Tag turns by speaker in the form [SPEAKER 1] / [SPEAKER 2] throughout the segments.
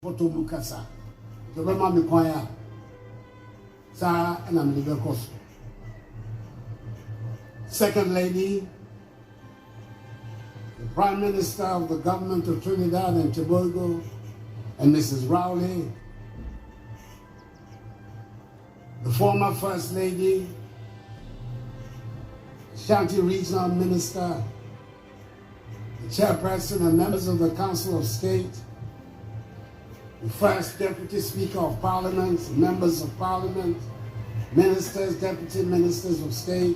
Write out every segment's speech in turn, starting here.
[SPEAKER 1] Photo Mukasa. The Rama Mikwaya. Sa and I'm the Second Lady, the Prime Minister of the Government of Trinidad and Tobago, and Mrs. Rowley, the former First Lady, Shanti Regional Minister, the Chairperson and members of the Council of State, the First Deputy Speaker of Parliament, members of Parliament, ministers, deputy ministers of state,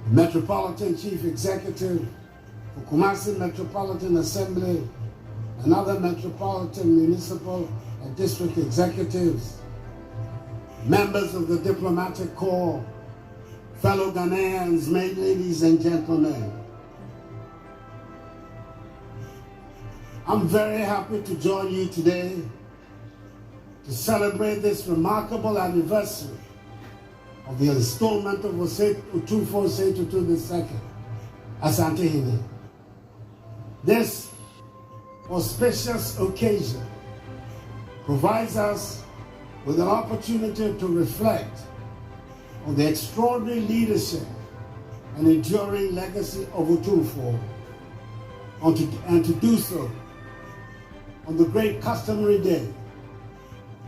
[SPEAKER 1] the Metropolitan Chief Executive for Kumasi Metropolitan Assembly, and other metropolitan, municipal, and district executives, members of the diplomatic corps, fellow Ghanaians, ladies and gentlemen. I'm very happy to join you today to celebrate this remarkable anniversary of the installment of Otumfour Osei Tutu II, Asante Hene. This auspicious occasion provides us with an opportunity to reflect on the extraordinary leadership and enduring legacy of Otumfour, and to do so on the great customary day,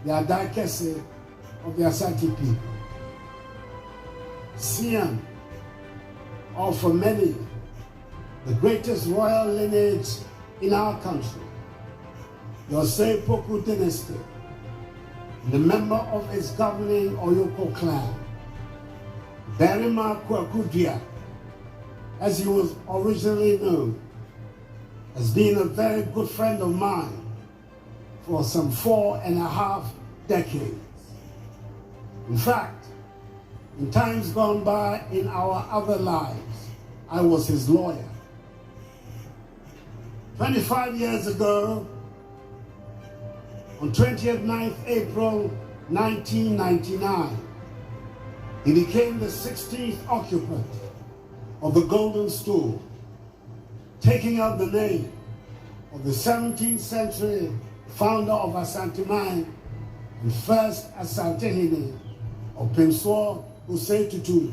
[SPEAKER 1] the Adakese of the Asante people. Siam, or for many, the greatest royal lineage in our country, the Osei Poku dynasty, the member of its governing Oyoko clan, Berima Kwakudia, as he was originally known, has been a very good friend of mine for some 4.5 decades. In fact, in times gone by in our other lives, I was his lawyer. 25 years ago, on 29th April 1999, he became the 16th occupant of the Golden Stool, taking up the name of the 17th century founder of Asante Mine and first Asante Hene, Otumfour Osei Tutu,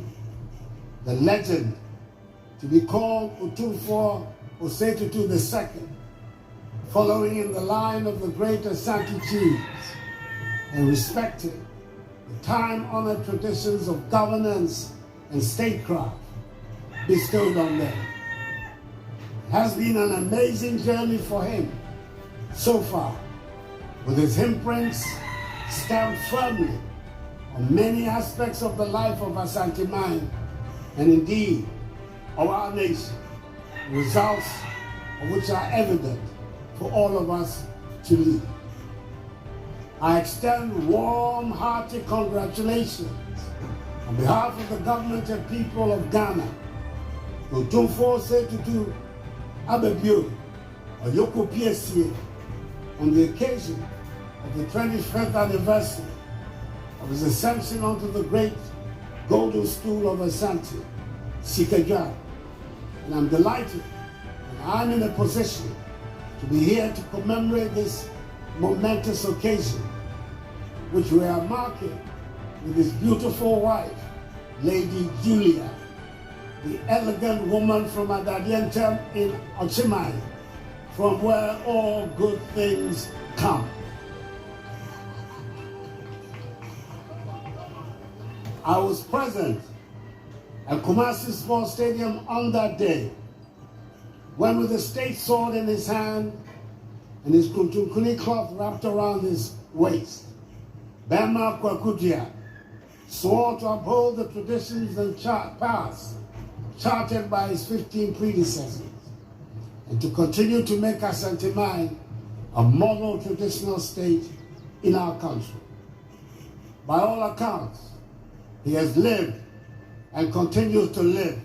[SPEAKER 1] the legend to be called Otumfour Osei Tutu II, following in the line of the great Asante chiefs and respecting the time-honored traditions of governance and statecraft bestowed on them. It has been an amazing journey for him so far, with his imprints stamped firmly on many aspects of the life of Asante Mine and indeed of our nation, results of which are evident for all of us to lead. I extend warm, hearty congratulations on behalf of the government and people of Ghana to Otumfour Osei Tutu Abebio Oyoko PSA on the occasion of the 25th anniversary of his ascension onto the great Golden Stool of Asante, Sikajwa. And I'm delighted that I'm in a position to be here to commemorate this momentous occasion, which we are marking with his beautiful wife, Lady Julia, the elegant woman from Adadientem in Ochimai, from where all good things come. I was present at Kumasi Sports Stadium on that day, when with a state sword in his hand and his kuntunkuni cloth wrapped around his waist, Berima Kwakudia swore to uphold the traditions and paths charted by his 15 predecessors, and to continue to make Asante Mine a model traditional state in our country. By all accounts, he has lived and continues to live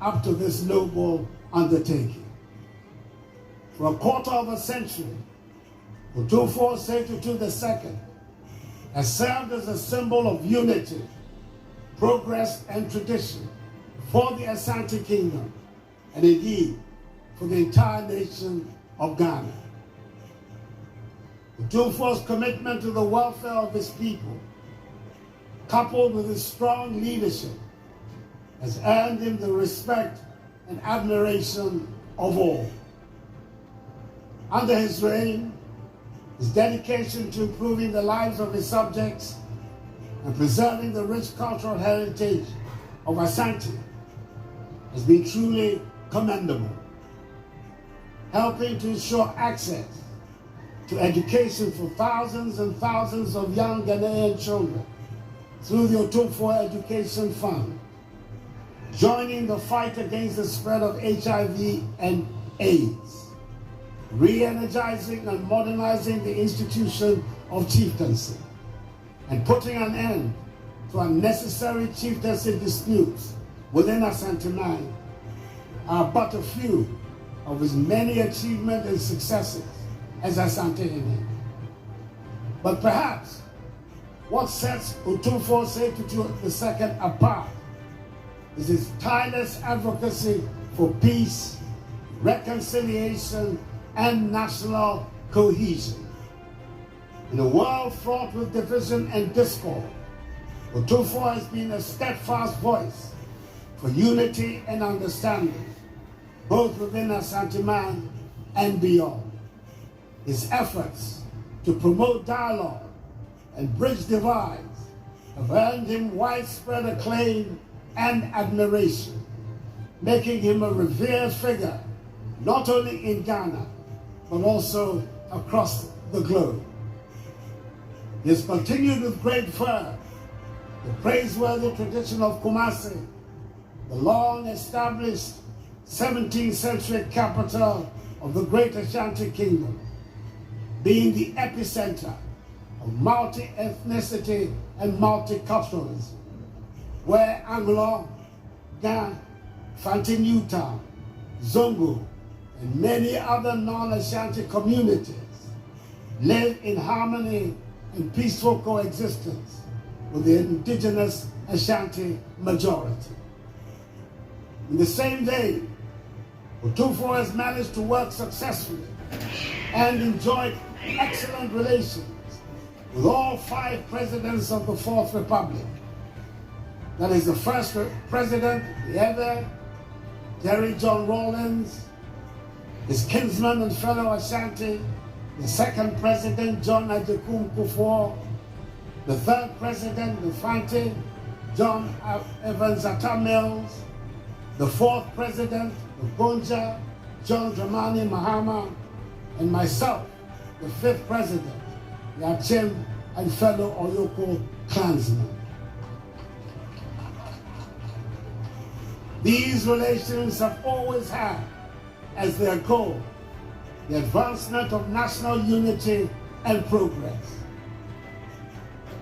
[SPEAKER 1] up to this noble undertaking. For a quarter of a century, Otumfour Osei Tutu II has served as a symbol of unity, progress, and tradition for the Asante Kingdom, and indeed for the entire nation of Ghana. Otumfour's commitment to the welfare of his people, coupled with his strong leadership, has earned him the respect and admiration of all. Under his reign, his dedication to improving the lives of his subjects and preserving the rich cultural heritage of Ashanti has been truly commendable, helping to ensure access to education for thousands and thousands of young Ghanaian children through the Otumfour Education Fund, joining the fight against the spread of HIV and AIDS, re-energizing and modernizing the institution of chieftaincy, and putting an end to unnecessary chieftaincy disputes within Asante are but a few of his many achievements and successes as Asante. But perhaps what sets Otumfour Osei Tutu II apart is his tireless advocacy for peace, reconciliation, and national cohesion. In a world fraught with division and discord, Otumfour has been a steadfast voice for unity and understanding, both within Asante and beyond. His efforts to promote dialogue and bridge divides have earned him widespread acclaim and admiration, making him a revered figure not only in Ghana, but also across the globe. He has continued with great fervor the praiseworthy tradition of Kumasi, the long-established 17th century capital of the Great Ashanti Kingdom, being the epicenter of multi-ethnicity and multiculturalism, where Anglo, Gan, Fanti Newtown, Zongo, and many other non-Ashanti communities live in harmony and peaceful coexistence with the indigenous Ashanti majority. In the same vein, Otumfour has managed to work successfully and enjoyed excellent relations with all 5 presidents of the Fourth Republic. That is the first president, the ever, Jerry John Rawlins, his kinsman and fellow Ashanti, the second president, John Akuffo Addo, the third president, the Fanti, John Evans Atta Mills, the fourth president, the Bonja, John Dramani Mahama, and myself, the fifth president, the Achem and fellow Oyoko clansmen. These relations have always had as their goal the advancement of national unity and progress.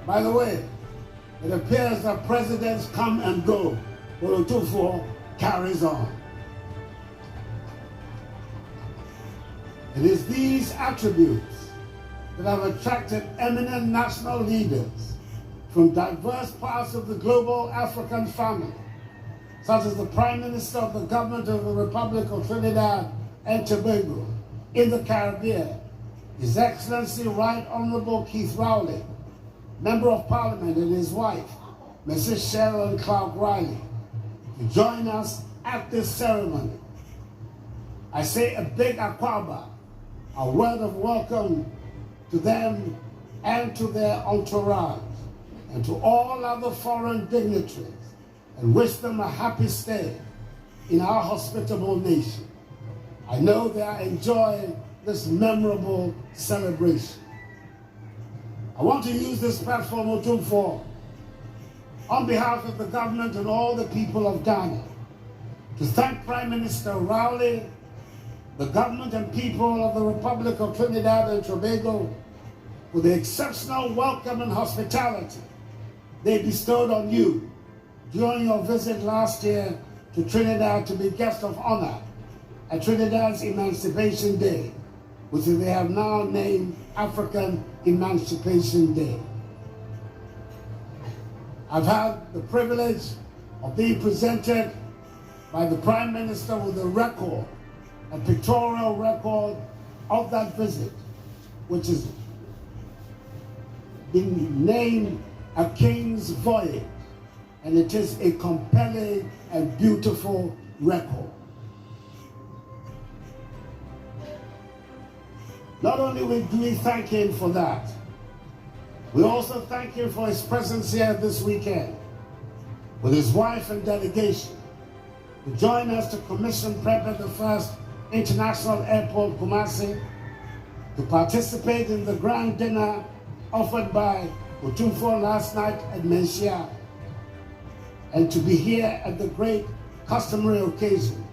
[SPEAKER 1] By the way, it appears that presidents come and go, but Otumfour carries on. It is these attributes that have attracted eminent national leaders from diverse parts of the global African family, such as the Prime Minister of the Government of the Republic of Trinidad and Tobago in the Caribbean, His Excellency Right Honorable Keith Rowley, Member of Parliament, and his wife, Mrs. Sharon Clark Riley, to join us at this ceremony. I say a big akwaba, a word of welcome to them and to their entourage, and to all other foreign dignitaries, and wish them a happy stay in our hospitable nation. I know they are enjoying this memorable celebration. I want to use this platform, Otumfour, on behalf of the government and all the people of Ghana, to thank Prime Minister Rowley, the government and people of the Republic of Trinidad and Tobago for the exceptional welcome and hospitality they bestowed on you during your visit last year to Trinidad to be guest of honor at Trinidad's Emancipation Day, which they have now named African Emancipation Day. I've had the privilege of being presented by the Prime Minister with a record, a pictorial record of that visit, which is been named a King's Voyage, and it is a compelling and beautiful record. Not only do we thank him for that, we also thank him for his presence here this weekend with his wife and delegation to join us to commission prepare the first international airport, Kumasi, to participate in the grand dinner offered by Otumfour last night at Menchia, and to be here at the great customary occasion,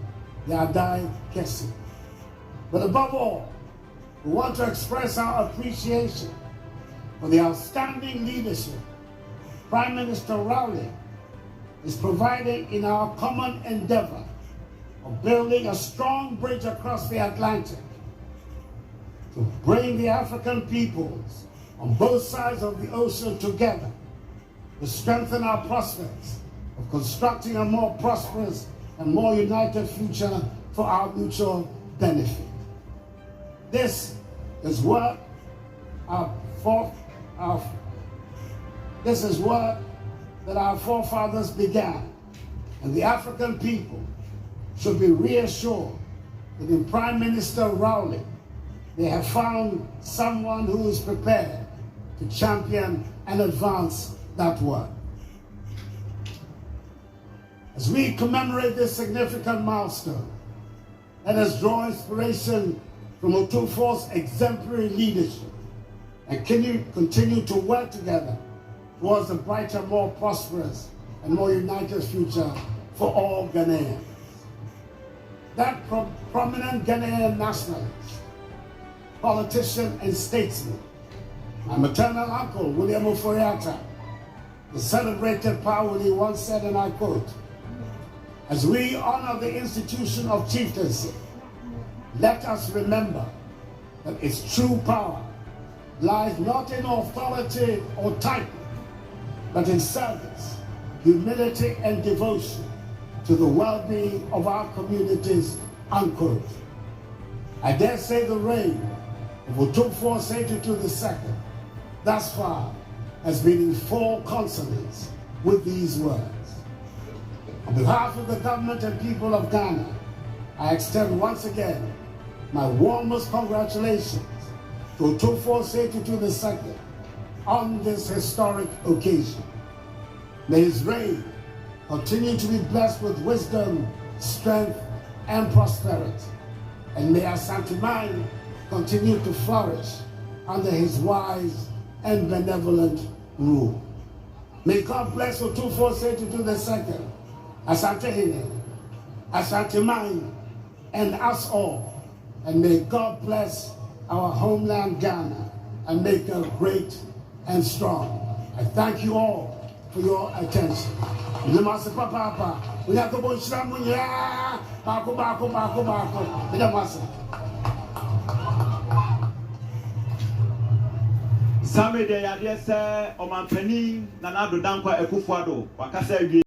[SPEAKER 1] the Adai Kesi. But above all, we want to express our appreciation for the outstanding leadership Prime Minister Rowley is providing in our common endeavor of building a strong bridge across the Atlantic to bring the African peoples on both sides of the ocean together to strengthen our prospects of constructing a more prosperous and more united future for our mutual benefit. This is what our forefathers began, and the African people should be reassured that in Prime Minister Rowley they have found someone who is prepared to champion and advance that work. As we commemorate this significant milestone, let us draw inspiration from Otumfour's exemplary leadership and continue to work together towards a brighter, more prosperous, and more united future for all Ghanaians. That prominent Ghanaian nationalist, politician, and statesman, my maternal uncle, William Oforiatta, the celebrated Pawuli, once said, and I quote, "As we honor the institution of chieftaincy, let us remember that its true power lies not in authority or title, but in service, humility, and devotion to the well-being of our communities," unquote. I dare say the reign of Otumfour Osei Tutu II thus far has been in full consonance with these words. On behalf of the government and people of Ghana, I extend once again my warmest congratulations to Otumfour Osei Tutu II on this historic occasion. May his reign continue to be blessed with wisdom, strength, and prosperity. And may Asante Mine continue to flourish under his wise and benevolent rule. May God bless Otumfour Osei Tutu II, Asante Hine, Asante Mine, and us all. And may God bless our homeland Ghana and make it great and strong. I thank you all for your attention.
[SPEAKER 2] Samede ya sɛ ɔmanpanin Nana Addo Dankwa Akuffo Addo wakasa